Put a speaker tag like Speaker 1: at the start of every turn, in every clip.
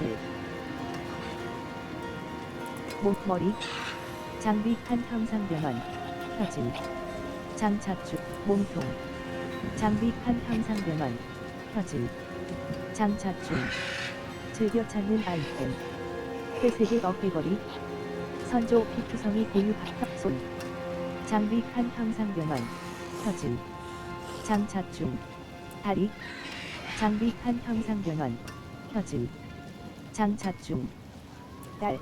Speaker 1: 7. 목머리 장비 칸 평상변환 혀질 장착주 몸통 장비 칸 평상변환 혀질 장착 중 즐겨 찾는 아이템 회색의 어깨걸이 선조 피투성이 고유 손 장비 칸 평상변환 혀질 장착 중 다리 장비 칸 평상변환 혀질 장착 중 딸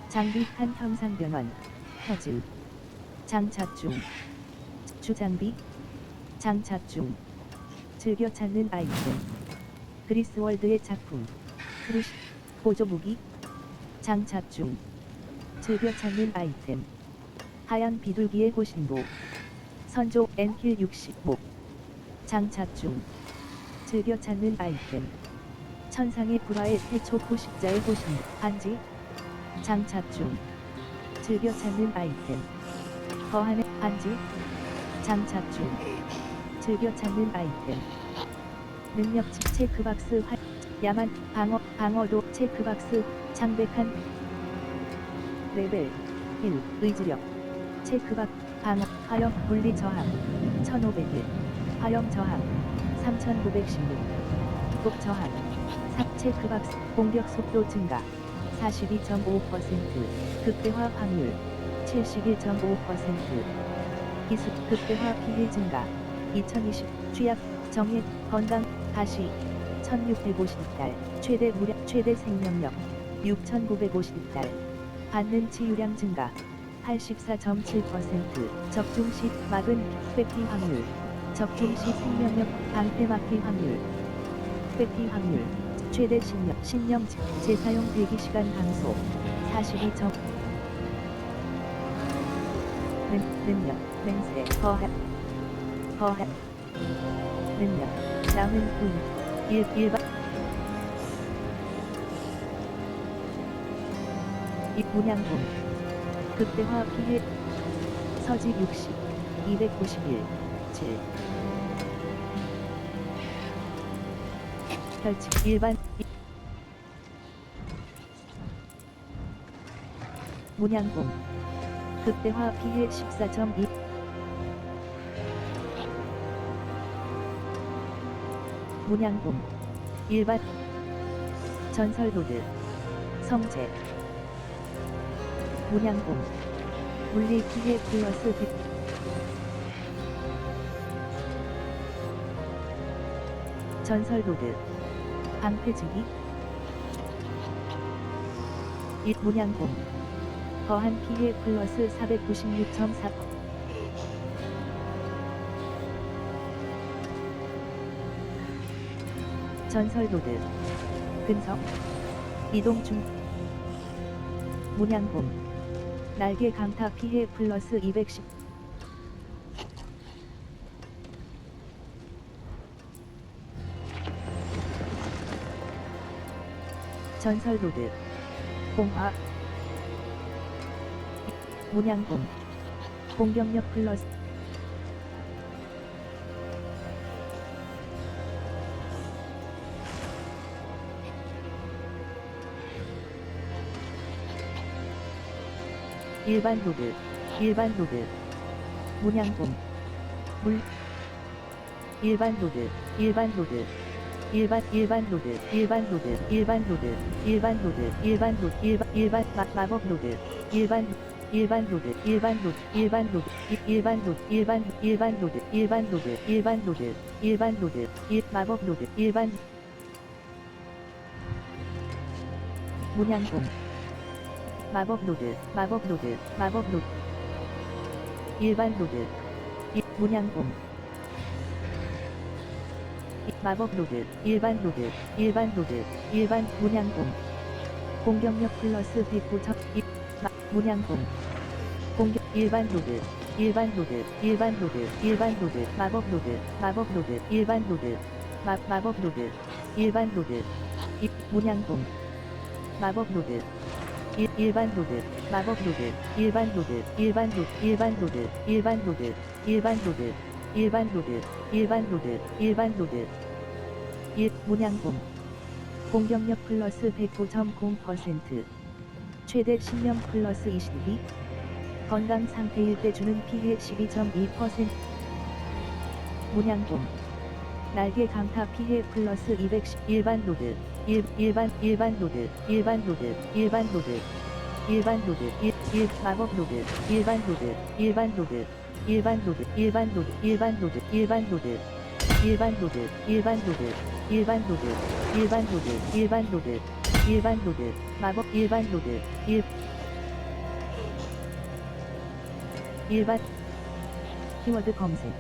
Speaker 1: 장비 칸 평상변환 혀질 장착 중 주장비 장착 중 즐겨 찾는 아이템 그리스월드의 작품 크루시 보조무기 장착 중 즐겨 찾는 아이템 하얀 비둘기의 호신보 선조 엔킬 65 장착 중 즐겨 찾는 아이템 천상의 불화의 태초 포식자의 호신보 반지 장착 중 즐겨 찾는 아이템 거한의 반지 장착 중 즐겨 찾는 아이템 능력치 체크박스 야만 방어도 체크박스 창백한 레벨 1 의지력 체크박 방어 화염 물리 저항 1500일 화염 저항 3916 기복 저항 체크박스 공격 속도 증가 42.5% 극대화 확률 71.5% 기술 극대화 피해 증가 2020 취약 정액 건강 가시 1650달 최대 무력 최대 생명력 6950달 받는 치유량 증가 84.7% 적중 시 막은 회피 확률 적중 시 생명력 방패 막기 확률 회피 확률 최대 신령 재사용 대기시간 감소 42. 능력 맹세 거합 능력 남은 부인 일반 문양공 극대화 피해 서지 60 291 7 펼치 일반 문양공 극대화 피해 14.2 문양공 일반 전설로드 성재 문양공 물리 피해 플러스 전설로드 방패주기 문양공 거한 피해 플러스 496.4 전설로드 근석 이동 중 문양공 날개 강타 피해 플러스 210 전설로드 공화 문양공 공격력 플러스 일반 로드 문양공 물 일반 로드 마법 로드 일반 로드 마법 로드 일반 문양공 마법 로드 일반 로드 문양공 마법 로드 일반 문양공 공격력 플러스 109점 문양공 공격 일반 로드 마법 로드 일반 로드 마법 로드 일반 로드 문양공 마법 로드 일반 로드 마법 로드 일반 로드 문양공 문양공 공격력 플러스 109.0%, 최대 신명 플러스 22, 건강 상태일 때 주는 피해 12.2%, 문양돔, 날개 강타 피해 플러스 210, 일반 노드, 일반 노드, 일반 노드, 일반 노드, 일반 노드, 마법 노드, 일반 노드, 일반 노드, 일반 노드, 일반 노드, 일반 노드, 일반 노드, 일반 노드, 일반 노드, 일반 노드, 일반 노드, 일반 노드, 일반 노드, 마법 일반 노드, 일반 키워드 검색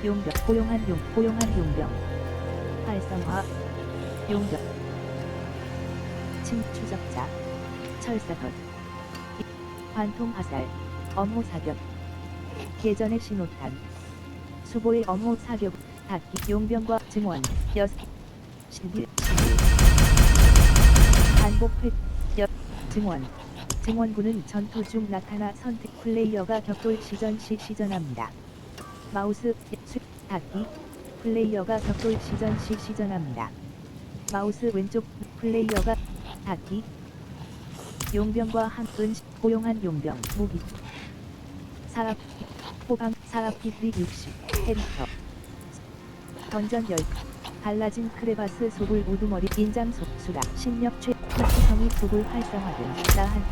Speaker 1: 용병 고용한 용병 활성화 용병 침추적자 철사덧 관통 화살 업무 사격 계전의 신호탄 수보의 업무 사격 닫기 용병과 증원 신길 반복 증원군은 전투 중 나타나 선택 플레이어가 격돌 시전 시 시전합니다. 마우스 닫기 플레이어가 격돌 시전 시 시전합니다. 마우스 왼쪽 플레이어가 닫기 용병과 한은 고용한 용병 무기 사랍 호방 사랍 피리 60 캐릭터 던전 10 갈라진 크레바스 소굴 우두머리 인장 수락 신력 피투성이 소굴 활성화 등 나한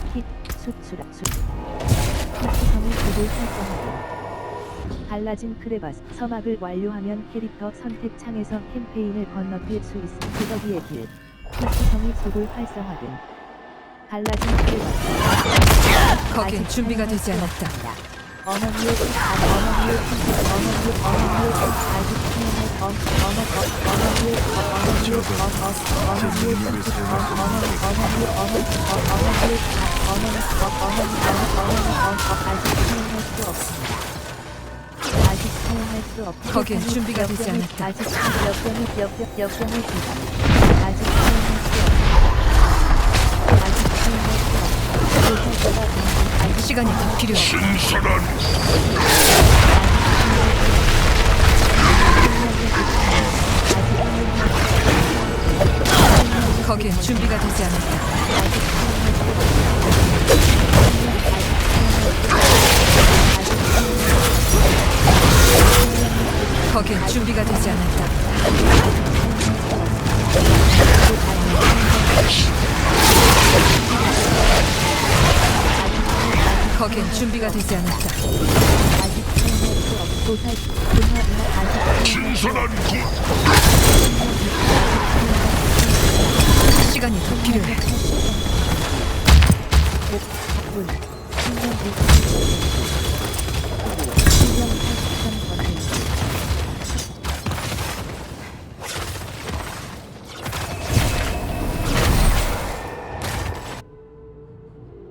Speaker 1: 수락 피투성이 소굴 활성화 등 갈라진 크레바스 서막을 완료하면 캐릭터 선택 창에서 캠페인을 건너뛸 수 있음 그거기의 길 피투성이 소굴 활성화 등 갈라진 크레바스
Speaker 2: 거긴 준비가 되지 않았다.
Speaker 1: 언어미의
Speaker 2: 거긴 준비가 되지 않았다.
Speaker 1: 아직 역병의 기간 아직 사용할 수 없습니다. 아직 사용할 수 없습니다.
Speaker 2: 시간이 더 필요해. 거긴 준비가 되지 않았다. 거긴 준비가 되지 않았다. 거긴 준비가 되지 않았다. 시간이 더 필요해.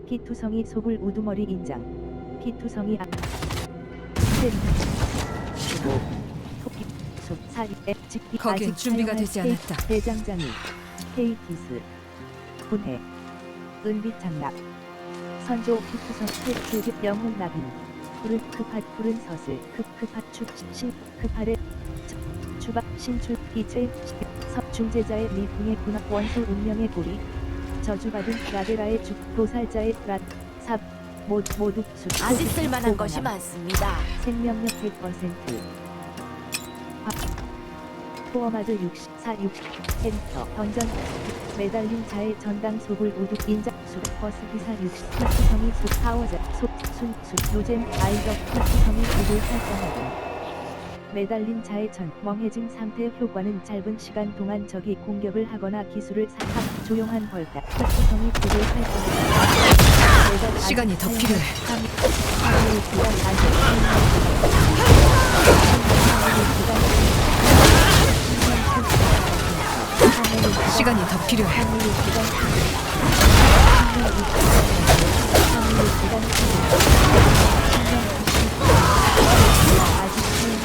Speaker 1: 피투성이 소굴 우두머리 인장 피투성이 토끼 사리 앱직기
Speaker 2: 거긴 준비가 되지 않았다.
Speaker 1: 대장장이 케이티스 분해 은빛 장납 선조 피투성 흑흑 영혼 낙인 푸른 급핫 푸른 서슬 급급핫 축신 급하레 추박 신출 기체 중재자의 미풍의 군합 원소 운명의 고리 저주받은 라데라의 죽 도살자의 삽 모두
Speaker 3: 아직 쓸만한 것이 많습니다.
Speaker 1: 생명력 100% 포어마드 64 캐릭터 던전 매달린 자의 전당 소굴 우두 인작 버스 기사 60 피투성이 파워자 순수 노잼 아이덕 피투성이 소굴 활성화등 매달린 자의 전 멍해진 상태 효과는 짧은 시간 동안 적이 공격을 하거나 기술을 사합 조용한 벌다 피투성이 소굴 활성화
Speaker 2: 시간이 더 필요해. 시간이 더 필요해.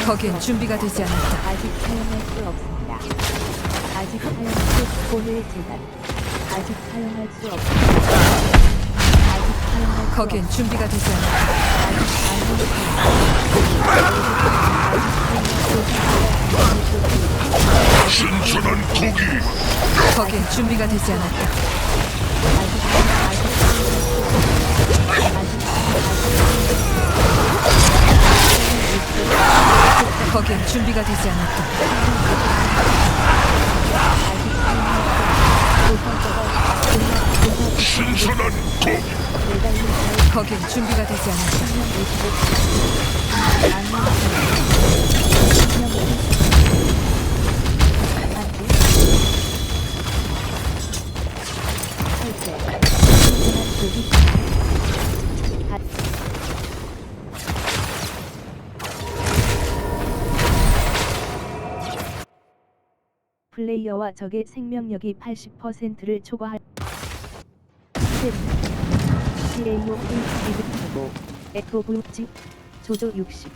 Speaker 2: 거긴 준비가 되지 않았다.
Speaker 1: 아직 사용할 수 없습니다. 아직 사용할 수 고뇌의 재단 아직 사용할 수 없습니다. 아직 사용할
Speaker 2: 거기엔 준비가 되지 않았다.
Speaker 4: 신선한 고기.
Speaker 2: 거기엔 준비가 되지 않았다. 거기엔 준비가 되지 않았다.
Speaker 4: 신선한 고기.
Speaker 2: 거기엔 준비가 되지 않았다.
Speaker 1: 플레이어와 적의 생명력이 80%를 초과할 CAO 1 FVG 조조 60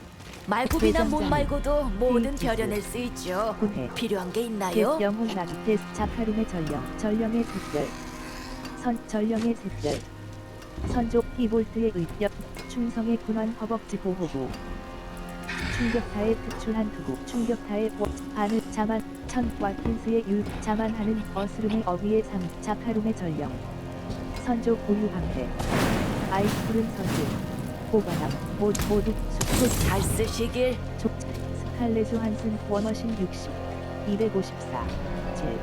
Speaker 3: 말굽이나 못
Speaker 1: 대장장이.
Speaker 3: 말고도 뭐든
Speaker 1: 페이지스.
Speaker 3: 벼려낼 수 있죠.
Speaker 1: 군해
Speaker 3: 필요한 게 있나요?
Speaker 1: 영혼 나기 데스 자카림의 전령의 샛별 전령의 샛별 선조 히볼트의 의협 충성의 군환 허벅지 보호구 충격타의 특출한 투구 충격타의 바늘 자만 천 와킨스의 율 자만하는 어스름의 어비의 삶 자카룸의 전령 선조 고유방패 아이스푸른 선수 보관함 모두 수소
Speaker 3: 잘 쓰시길.
Speaker 1: 스칼렛 요한슨 워머신 60 254 7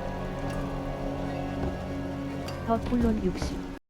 Speaker 1: 더 폴론 60